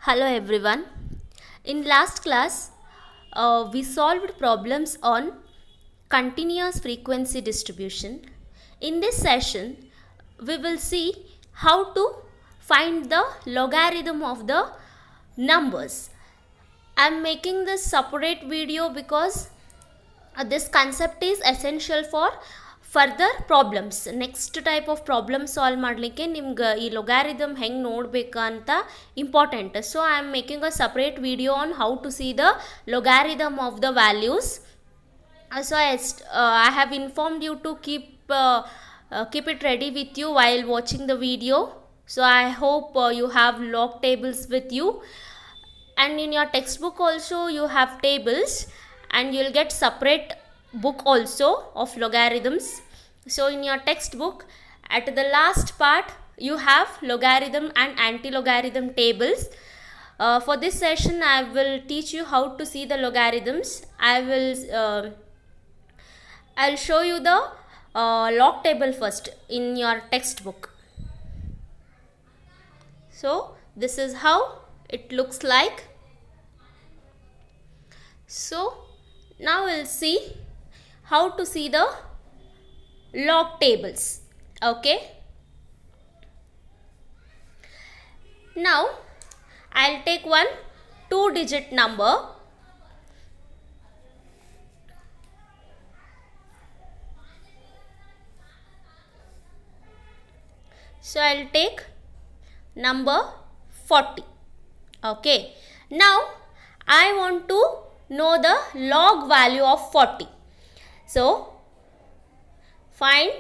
Hello everyone. In last class, we solved problems on continuous frequency distribution. In this session, we will see how to find the logarithm of the numbers. I am making this separate video because this concept is essential for further problems. Next type of problem solve ಮಾಡಲಿಕ್ಕೆ ನಿಮ್ಗೆ ಈ logarithm ಹೆಂಗೆ ನೋಡಬೇಕಂತ important. So I am making a separate video on how to see the logarithm of the values. So I have informed you to keep it ready with you while watching the video. So I hope you have log tables with you, and in your textbook also you have tables, and you'll get separate book also of logarithms. So in your textbook at the last part you have logarithm and anti-logarithm tables. For this session I will teach you how to see the logarithms. I'll show you the log table first in your textbook. So this is how it looks like. So now we'll see how to see the log tables. Okay, now I'll take one 2-digit number. So I'll take number 40. Okay, now I want to know the log value of 40. So find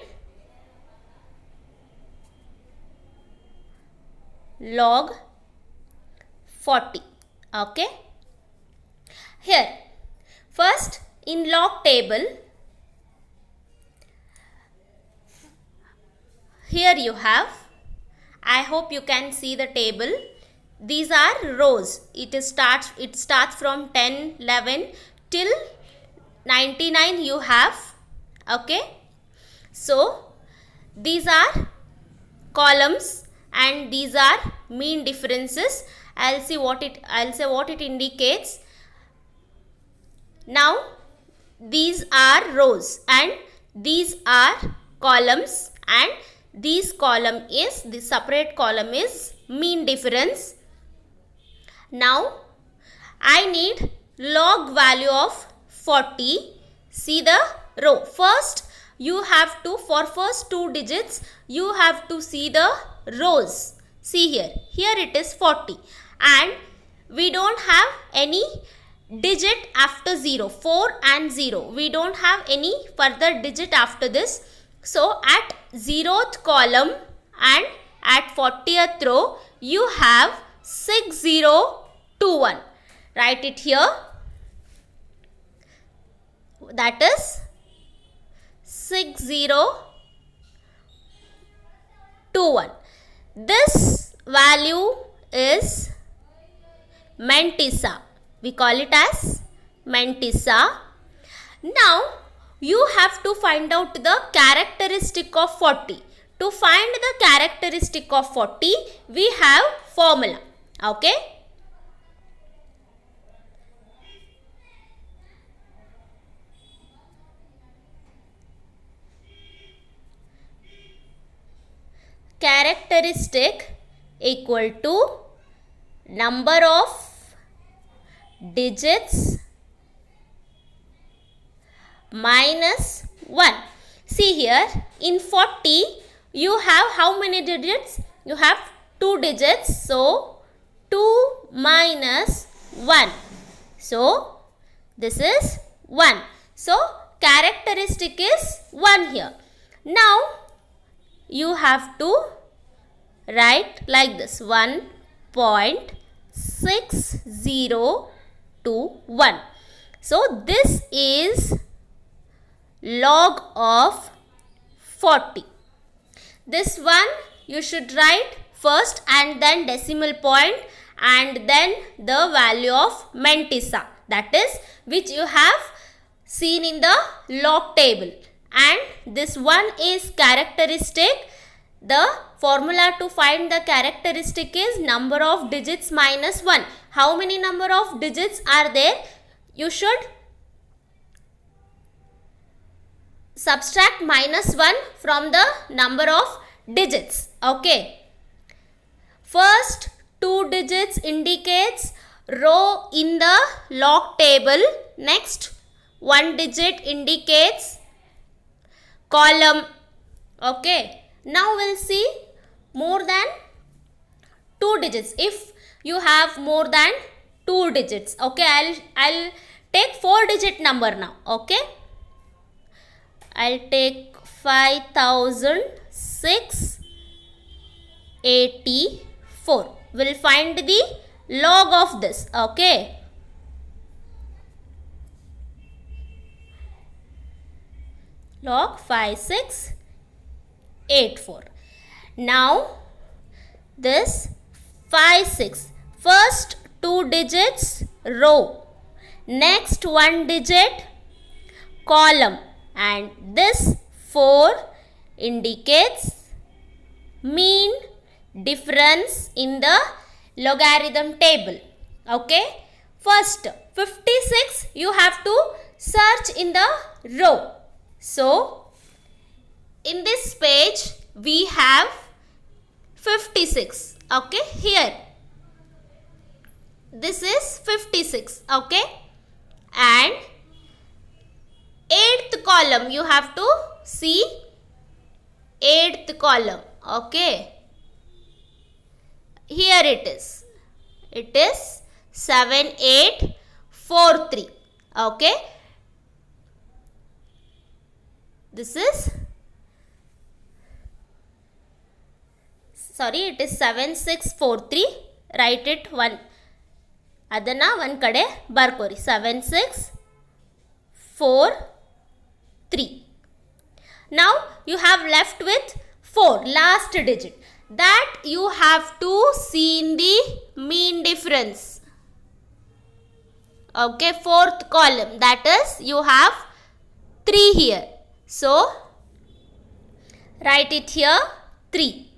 log 40. Okay, here first in log table, here you have, I hope you can see the table. These are rows. It starts from 10, 11 till 99 you have. Okay, so these are columns and these are mean differences. I'll say what it indicates. Now these are rows and these are columns, and this separate column is mean difference. Now I need log value of 40. See the row. First you have to, for first 2 digits you have to see the rows. See here it is 40, and we don't have any digit after 0, 4 and 0. We don't have any further digit after this. So at 0th column and at 40th row you have 6021. Write it here. That is 6021. This value is mantissa. We call it as mantissa. Now you have to find out the characteristic of 40. To find the characteristic of 40, we have formula. Okay, characteristic equal to number of digits minus 1. See here, in 40 you have how many digits? You have 2 digits. So 2 minus 1. So this is 1. So characteristic is 1 here. Now you have to write like this, 1.6021. So this is log of 40. This one you should write first and then decimal point and then the value of mantissa, that is which you have seen in the log table, and this one is characteristic. The formula to find the characteristic is number of digits minus 1. How many number of digits are there? You should subtract minus 1 from the number of digits. Okay. First 2 digits indicates row in the log table. Next 1 digit indicates column. Okay. Now we'll see more than 2 digits. If you have more than 2 digits. Okay. I'll take 4 digit number now. Okay. I'll take 5684. We'll find the log of this. Okay. Log 5684. Now this 56. First 2 digits row. Next 1 digit column. And this 4 indicates mean difference in the logarithm table. Okay. First 56 you have to search in the row. So in this page we have 56. Okay. Here this is 56. Okay. And 8th column you have to see 8th column. Okay. Here it is. It is 7843. Okay. This is, sorry, it is 7643. Write it one. Adana one kade barkori. 7643. Now you have left with 4, last digit. That you have to see in the mean difference. Okay, 4th column. That is, you have 3 here. So write it here 3.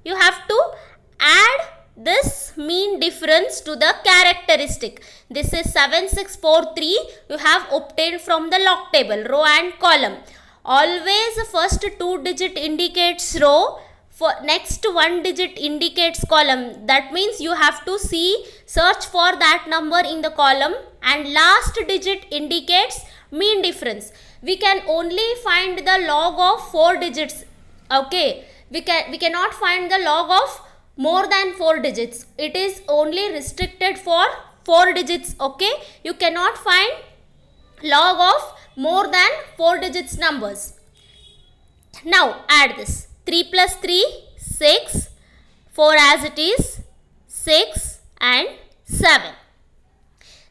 You have to add this mean difference to the characteristic. This is 7643 you have obtained from the log table, row and column. Always first 2 digit indicates row, for next 1 digit indicates column. That means you have to search for that number in the column, and last digit indicates mean difference. We can only find the log of 4 digits. Okay, we cannot find the log of more than 4 digits. It is only restricted for 4 digits. Okay, you cannot find log of more than 4 digits numbers. Now add this. 3 plus 3, 6. 4 as it is, 6 and 7.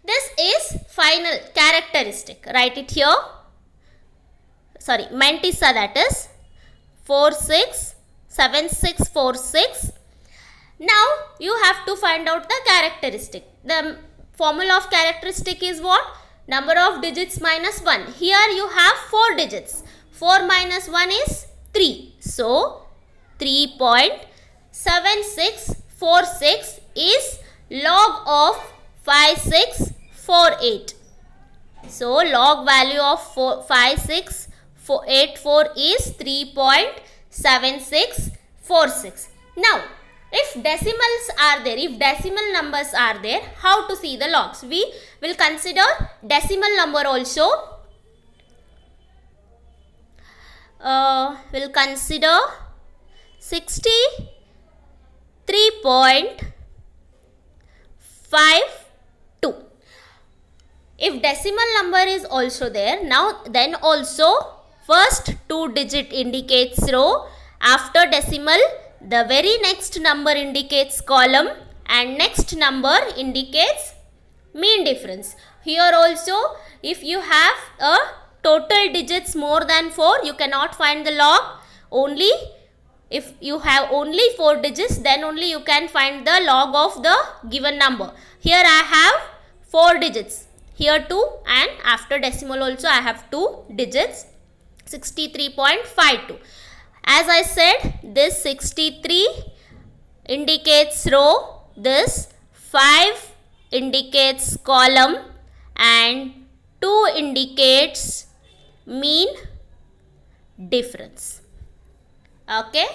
This is final characteristic. Write it here. Sorry, Mantissa, that is 7646. Now you have to find out the characteristic. The formula of characteristic is what? Number of digits minus 1. Here you have 4 digits. 4 minus 1 is 3. So 3.7646 is log of 5648. So log value of 5684 is 3.7646. Now if decimals are there, if decimal numbers are there, how to see the logs? We will consider decimal number also. We'll consider 63.52. If decimal number is also there, then also first 2 digit indicates row, after decimal the very next number indicates column, and next number indicates mean difference. Here also, if you have a total digits more than 4, you cannot find the log. Only if you have only 4 digits, then only you can find the log of the given number. Here I have 4 digits. Here 2, and after decimal also I have 2 digits, 63.52. As I said, this 63 indicates row, this 5 indicates column, and 2 indicates mean difference. Okay,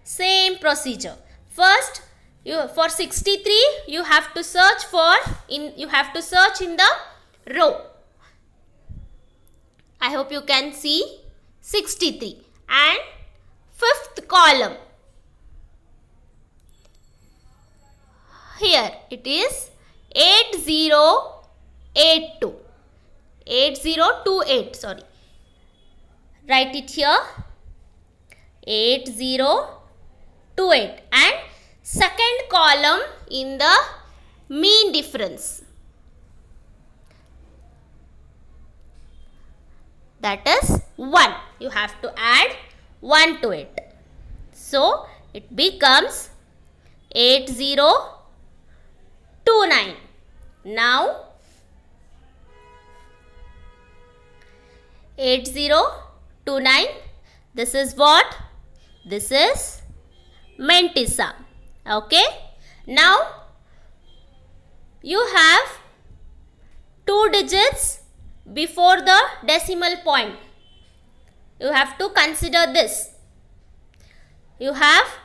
same procedure. First, for 63 you have to search in the row. I hope you can see 63 and fifth column. Here it is 8082. 8028, sorry. Write it here 8028 and second column in the mean difference, that is 1. You have to add 1 to it. So it becomes 8029. Now 8029, this is what? This is Mentissa. Okay. Now you have 2 digits before the decimal point. You have to consider this. You have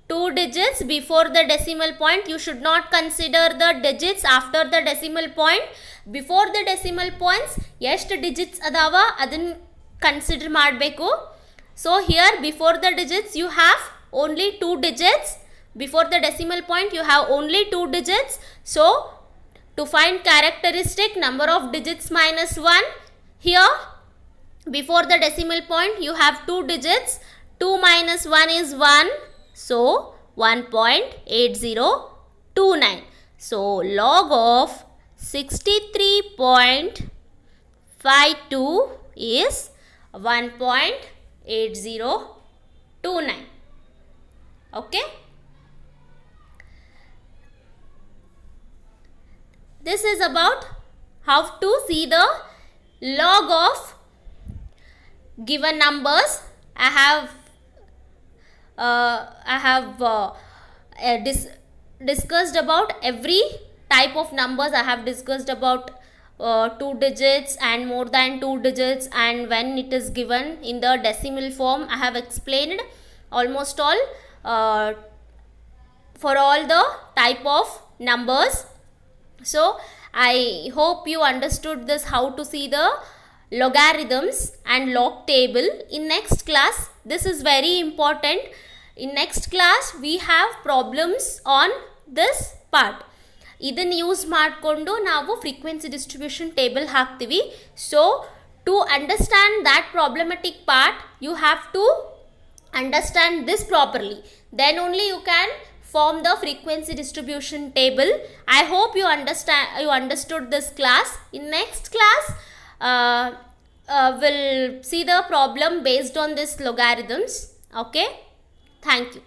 2 digits before the decimal point. You should not consider the digits after the decimal point. Before the decimal points, ಎಷ್ಟು digits ಅದಾವ ಅದನ್ನು consider ಮಾಡಬೇಕು. So here before the digits you have only 2 digits. Before the decimal point you have only 2 digits. So to find characteristic number of digits minus 1, here before the decimal point you have 2 digits. 2 minus 1 is 1. So 1.8029. So log of 63.52 is 1.8029. Okay. This is about how to see the log of given numbers. I have discussed about every type of numbers. I have discussed about 2 digits and more than 2 digits, and when it is given in the decimal form. I have explained almost all for all the type of numbers. So I hope you understood this, how to see the logarithms and log table. In next class, this is very important. In next class we have problems on this part. ಇದನ್ನು use ಮಾಡಿಕೊಂಡು ನಾವು frequency distribution table ಹಾಕ್ತೀವಿ. So to understand that problematic part you have to understand this properly. Then only you can form the frequency distribution table. I hope you understood this class. In next class we'll see the problem based on this logarithms. Okay, thank you.